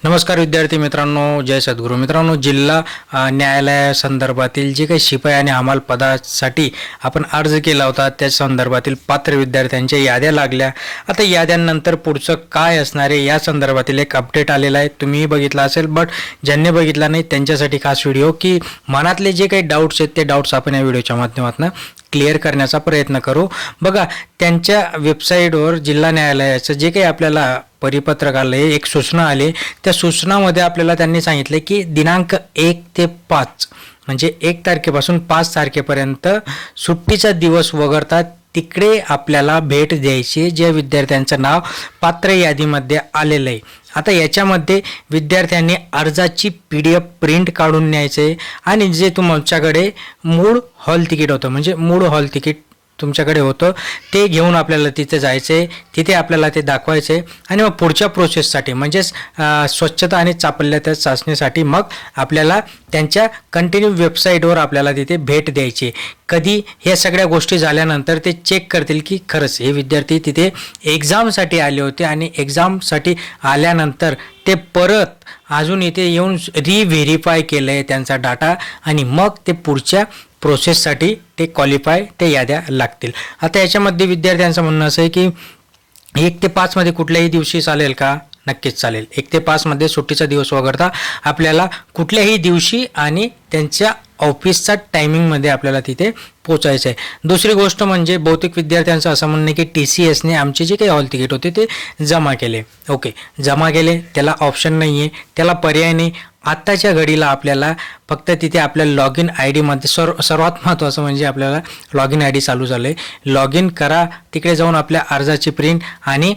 नमस्कार विद्यार्थी मित्रांनो, जय सद्गुरू मित्रांनो. जिल्हा न्यायालयासंदर्भातील जे काही शिपाई आणि हमाल पदासाठी आपण अर्ज केला होता त्या संदर्भातील पात्र विद्यार्थ्यांच्या याद्या लागल्या. आता याद्यांनंतर पुढचं काय असणार आहे या संदर्भातील एक अपडेट आलेला आहे. तुम्हीही बघितला असेल, बट ज्यांनी बघितला नाही त्यांच्यासाठी खास व्हिडिओ की मनातले जे काही डाऊट्स आहेत ते डाऊट्स आपण या व्हिडिओच्या माध्यमातून क्लिअर करण्याचा प्रयत्न करू. बघा, त्यांच्या वेबसाईटवर जिल्हा न्यायालयाचं जे काही आपल्याला परिपत्रक आले, एक सूचना आली, त्या सूचनामध्ये आपल्याला त्यांनी सांगितले की दिनांक 1 ते 5 म्हणजे 1 तारखेपासून 5 तारखेपर्यंत सुट्टीचा दिवस वगळता तिकडे आपल्याला भेट द्यायची जे विद्यार्थ्यांचं नाव पात्र यादीमध्ये आलेलं आहे. आता याच्यामध्ये विद्यार्थ्यांनी अर्जाची PDF प्रिंट काढून न्यायचे आणि जे तुमच्याकडे मूळ हॉल तिकीट होतं, म्हणजे मूळ हॉल तिकीट तुमच्याकडे होतं, ते घेऊन आपल्याला तिथे जायचे, तिथे आपल्याला ते दाखवायचे आणि मग पुढच्या प्रोसेससाठी म्हणजेच स्वच्छता आणि चापल्याच्या चाचणीसाठी मग आपल्याला त्यांच्या कंटिन्यू वेबसाईटवर आपल्याला तिथे भेट द्यायची. कधी ह्या सगळ्या गोष्टी झाल्यानंतर ते चेक करतील की खरंच हे विद्यार्थी तिथे एक्झामसाठी आले होते आणि एक्झामसाठी आल्यानंतर ते परत अजून इथे येऊन रिव्हेरीफाय केलं आहे त्यांचा डाटा आणि मग ते पुढच्या प्रोसेससाठी ते क्वालिफाय ते याद्या लागतील. आता याच्यामध्ये विद्यार्थ्यांचं म्हणणं असं आहे की 1 ते 5 मध्ये कुठल्याही दिवशी चालेल का? नक्कीच चालेल. 1 ते 5 मध्ये सुट्टीचा दिवस वगळता आपल्याला कुठल्याही दिवशी आणि त्यांच्या ऑफिसचा टायमिंगमध्ये आपल्याला तिथे पोचायचं आहे. दुसरी गोष्ट म्हणजे बहुतेक विद्यार्थ्यांचं असं म्हणणं आहे की TCSने आमचे जे काही हॉल तिकीट होते ते जमा केले. ओके, जमा केले, त्याला ऑप्शन नाही आहे, त्याला पर्याय नाही. आत्ताच्या घडीला आपल्याला फक्त तिथे आपल्या लॉग इन ID मध्ये सर्वात महत्त्वाचं म्हणजे आपल्याला लॉग इन ID चालू झालं आहे. लॉग इन करा, तिकडे जाऊन आपल्या अर्जाची प्रिंट आणि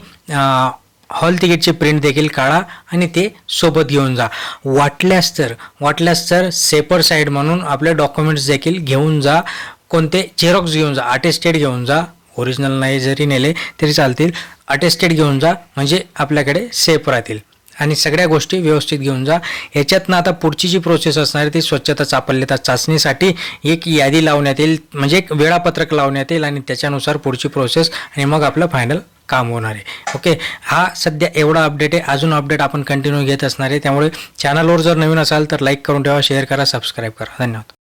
हॉल तिकीटची प्रिंट देखील काढा आणि ते सोबत घेऊन जा. वाटल्यास तर सेपर साईड म्हणून आपले डॉक्युमेंट्स देखील घेऊन जा. कोणते झेरॉक्स घेऊन जा, अटेस्टेड घेऊन जा, ओरिजिनल नाही जरी नेले तरी चालतील, अटेस्टेड घेऊन जा म्हणजे आपल्याकडे सेफ राहतील. आणि सगळ्या गोष्टी व्यवस्थित घेऊन जा. याच्यातनं आता पुढची जी प्रोसेस असणार आहे ती स्वच्छता चापल्यता चाचणीसाठी एक यादी लावण्यात येईल, म्हणजे एक वेळापत्रक लावण्यात येईल आणि त्याच्यानुसार पुढची प्रोसेस आणि मग आपलं फायनल काम होणार आहे. ओके, हा सध्या एवढा अपडेट आहे. अजून अपडेट आपण कंटिन्यू घेत असणार आहे. त्यामुळे चॅनलवर जर नवीन असाल तर लाईक करून ठेवा, शेअर करा, सबस्क्राईब करा. धन्यवाद.